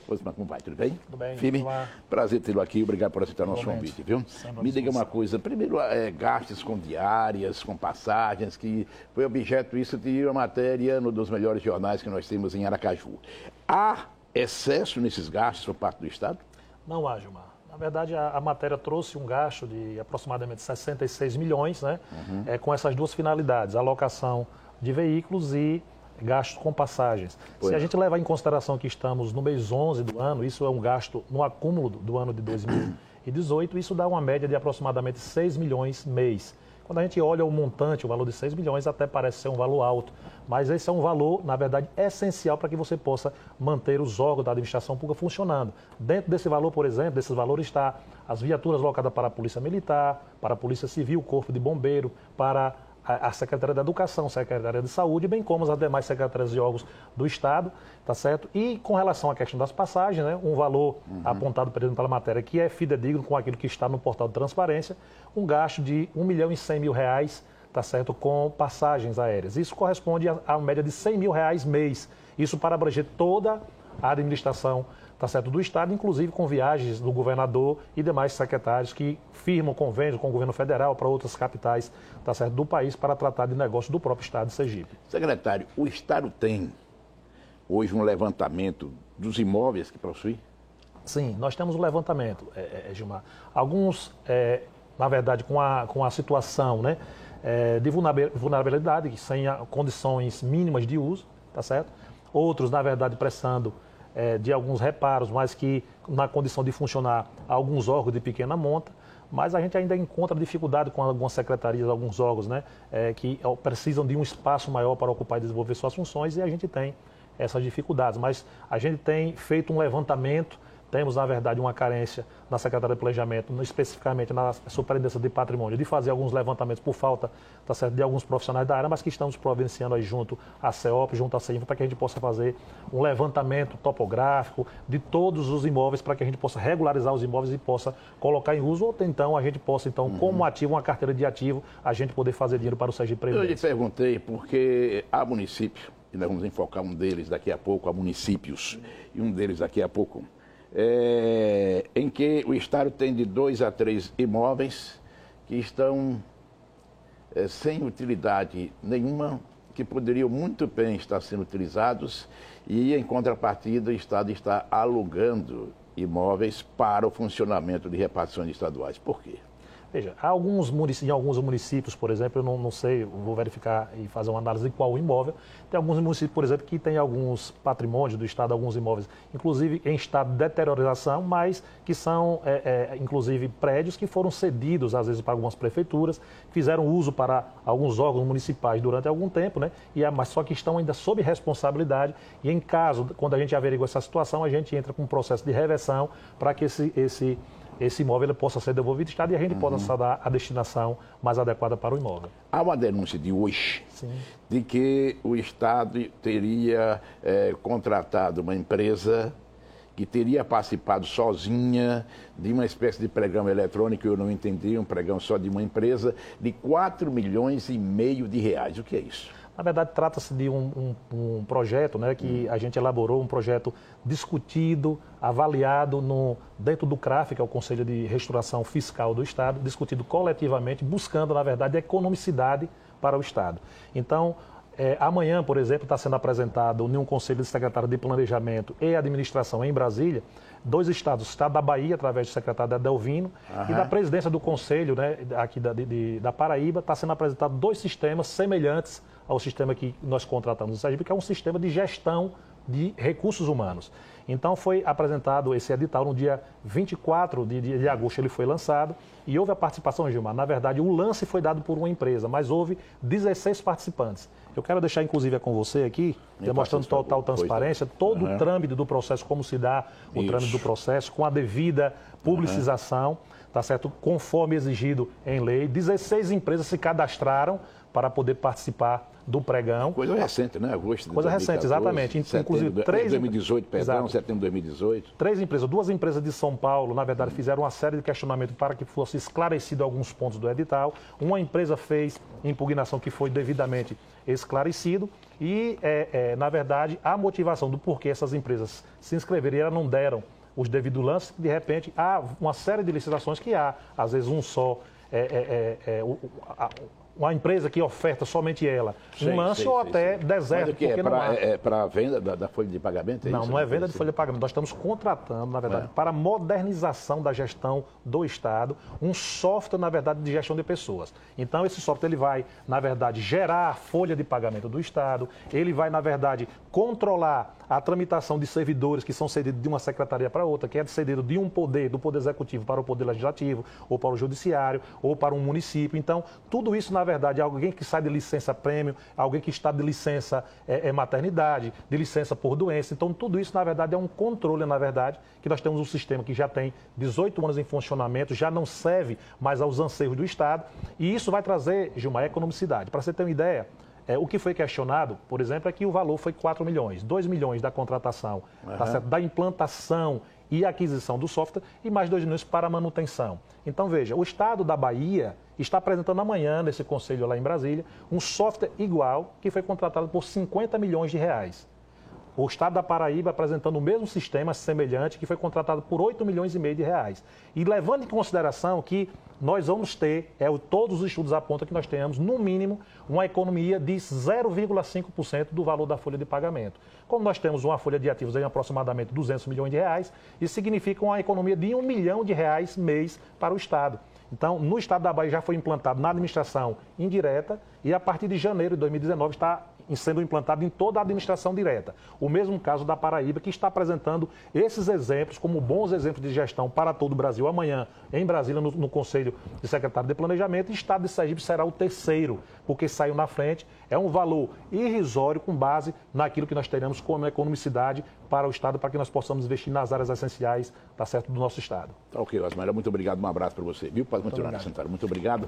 Osmar, como vai? Tudo bem? Tudo bem. Firme? Prazer tê-lo aqui, obrigado por aceitar nosso convite, viu? Me diga uma coisa, primeiro, gastos com diárias, com passagens, que foi objeto isso de uma matéria no dos melhores jornais que nós temos em Aracaju. Há excesso nesses gastos por parte do Estado? Não há, Gilmar. Na verdade, a matéria trouxe um gasto de aproximadamente 66 milhões, né? Com essas duas finalidades, alocação de veículos e gastos com passagens. Se a gente levar em consideração que estamos no mês 11 do ano, isso é um gasto no acúmulo do ano de 2018, isso dá uma média de aproximadamente 6 milhões mês. Quando a gente olha o montante, o valor de 6 milhões, até parece ser um valor alto, mas esse é um valor, na verdade, essencial para que você possa manter os órgãos da administração pública funcionando. Dentro desse valor, por exemplo, desses valores está as viaturas locadas para a Polícia Militar, para a Polícia Civil, Corpo de Bombeiro, para a Secretaria da Educação, Secretaria de Saúde, bem como as demais secretarias de órgãos do Estado, tá certo? E com relação à questão das passagens, né, um valor apontado, por exemplo, pela matéria, que é fidedigno com aquilo que está no portal de transparência, um gasto de R$ 1.100.000, tá certo, com passagens aéreas. Isso corresponde a uma média de R$ 100.000 mês. Isso para abranger toda a administração, tá certo, do Estado, inclusive com viagens do governador e demais secretários que firmam convênios com o governo federal para outras capitais, tá certo, do país para tratar de negócios do próprio Estado de Sergipe. Secretário, o Estado tem hoje um levantamento dos imóveis que possui? Sim, nós temos um levantamento, Gilmar. Alguns, na verdade, com a situação, né, de vulnerabilidade, sem condições mínimas de uso, tá certo? Outros, na verdade, prestando de alguns reparos, mas que na condição de funcionar alguns órgãos de pequena monta, mas a gente ainda encontra dificuldade com algumas secretarias, alguns órgãos, né, que precisam de um espaço maior para ocupar e desenvolver suas funções, e a gente tem essas dificuldades. Mas a gente tem feito um levantamento, temos, na verdade, uma carência na Secretaria de Planejamento, especificamente na Superintendência de Patrimônio, de fazer alguns levantamentos por falta, tá certo, de alguns profissionais da área, mas que estamos providenciando aí junto à CEOP, junto à CEINFRA, para que a gente possa fazer um levantamento topográfico de todos os imóveis, para que a gente possa regularizar os imóveis e possa colocar em uso, ou então a gente possa, então, como ativo, uma carteira de ativo, a gente poder fazer dinheiro para o Sergipe Previdência. Eu lhe perguntei porque há municípios, e nós vamos enfocar um deles daqui a pouco, há municípios, e um deles daqui a pouco, em que o Estado tem de 2 a 3 imóveis que estão sem utilidade nenhuma, que poderiam muito bem estar sendo utilizados, e em contrapartida o Estado está alugando imóveis para o funcionamento de repartições estaduais. Por quê? Veja, em alguns municípios, por exemplo, eu não sei, vou verificar e fazer uma análise de qual imóvel. Tem alguns municípios, por exemplo, que tem alguns patrimônios do Estado, alguns imóveis, inclusive em estado de deteriorização, mas que são, inclusive, prédios que foram cedidos, às vezes, para algumas prefeituras, fizeram uso para alguns órgãos municipais durante algum tempo, né? Mas só que estão ainda sob responsabilidade, e em caso, quando a gente averigua essa situação, a gente entra com um processo de reversão para que esse imóvel possa ser devolvido ao Estado e a gente possa dar a destinação mais adequada para o imóvel. Há uma denúncia de hoje, de que o Estado teria contratado uma empresa que teria participado sozinha de uma espécie de pregão eletrônico, eu não entendi, um pregão só de uma empresa, de R$ 4,5 milhões. O que é isso? Na verdade, trata-se de um projeto, né, que a gente elaborou, um projeto discutido, avaliado dentro do CRAF, que é o Conselho de Restauração Fiscal do Estado, discutido coletivamente, buscando, na verdade, economicidade para o Estado. Então, amanhã, por exemplo, está sendo apresentado em um Conselho de Secretário de Planejamento e Administração em Brasília, 2 estados, o estado da Bahia, através do secretário Adelvino, e da presidência do Conselho, né, aqui da Paraíba, está sendo apresentado 2 sistemas semelhantes ao sistema que nós contratamos no Sergipe, que é um sistema de gestão de recursos humanos. Então foi apresentado esse edital no dia 24 de agosto, ele foi lançado, e houve a participação, Gilmar. Na verdade, o lance foi dado por uma empresa, mas houve 16 participantes. Eu quero deixar, inclusive, com você aqui, demonstrando total transparência, todo o trâmite do processo, como se dá o trâmite do processo, com a devida publicização, tá certo? Conforme exigido em lei. 16 empresas se cadastraram para poder participar do pregão. Coisa recente, né? Agosto de Coisa 2014, recente, exatamente. Inclusive, 2018, perdão, Exato. setembro de 2018. 3 empresas, 2 empresas de São Paulo, na verdade, fizeram uma série de questionamentos para que fosse esclarecido alguns pontos do edital. Uma empresa fez impugnação que foi devidamente esclarecido e, na verdade, a motivação do porquê essas empresas se inscreveram e elas não deram os devidos lances, de repente, há uma série de licitações que há, às vezes um só, uma empresa que oferta somente ela, um lance ou até deserto. Mas o que é para a venda da folha de pagamento? Não, não é venda de folha de pagamento. Nós estamos contratando, na verdade, para a modernização da gestão do Estado, um software, na verdade, de gestão de pessoas. Então, esse software ele vai, na verdade, gerar a folha de pagamento do Estado, ele vai, na verdade, controlar a tramitação de servidores que são cedidos de uma secretaria para outra, que é cedido de um poder, do Poder Executivo para o Poder Legislativo, ou para o Judiciário, ou para um município. Então, tudo isso, na verdade, é alguém que sai de licença prêmio, alguém que está de licença maternidade, de licença por doença. Então, tudo isso, na verdade, é um controle, na verdade, que nós temos um sistema que já tem 18 anos em funcionamento, já não serve mais aos anseios do Estado, e isso vai trazer, Gilmar, economicidade. Para você ter uma ideia, o que foi questionado, por exemplo, é que o valor foi 4 milhões, 2 milhões da contratação, tá certo? Da implantação e aquisição do software e mais 2 milhões para manutenção. Então, veja, o Estado da Bahia está apresentando amanhã, nesse conselho lá em Brasília, um software igual que foi contratado por 50 milhões de reais. O Estado da Paraíba apresentando o mesmo sistema semelhante que foi contratado por 8 milhões e meio de reais. E levando em consideração que nós vamos ter, todos os estudos apontam que nós tenhamos, no mínimo, uma economia de 0,5% do valor da folha de pagamento. Como nós temos uma folha de ativos de aproximadamente 200 milhões de reais, isso significa uma economia de 1 milhão de reais mês para o Estado. Então, no Estado da Bahia já foi implantado na administração indireta e a partir de janeiro de 2019 está sendo implantado em toda a administração direta. O mesmo caso da Paraíba, que está apresentando esses exemplos como bons exemplos de gestão para todo o Brasil. Amanhã, em Brasília, no Conselho de Secretário de Planejamento, o Estado de Sergipe será o terceiro, porque saiu na frente. É um valor irrisório com base naquilo que nós teremos como economicidade para o Estado, para que nós possamos investir nas áreas essenciais, tá certo, do nosso Estado. Tá ok, Osmar. Muito obrigado, um abraço para você. Viu? Pode continuar sentado. Muito obrigado.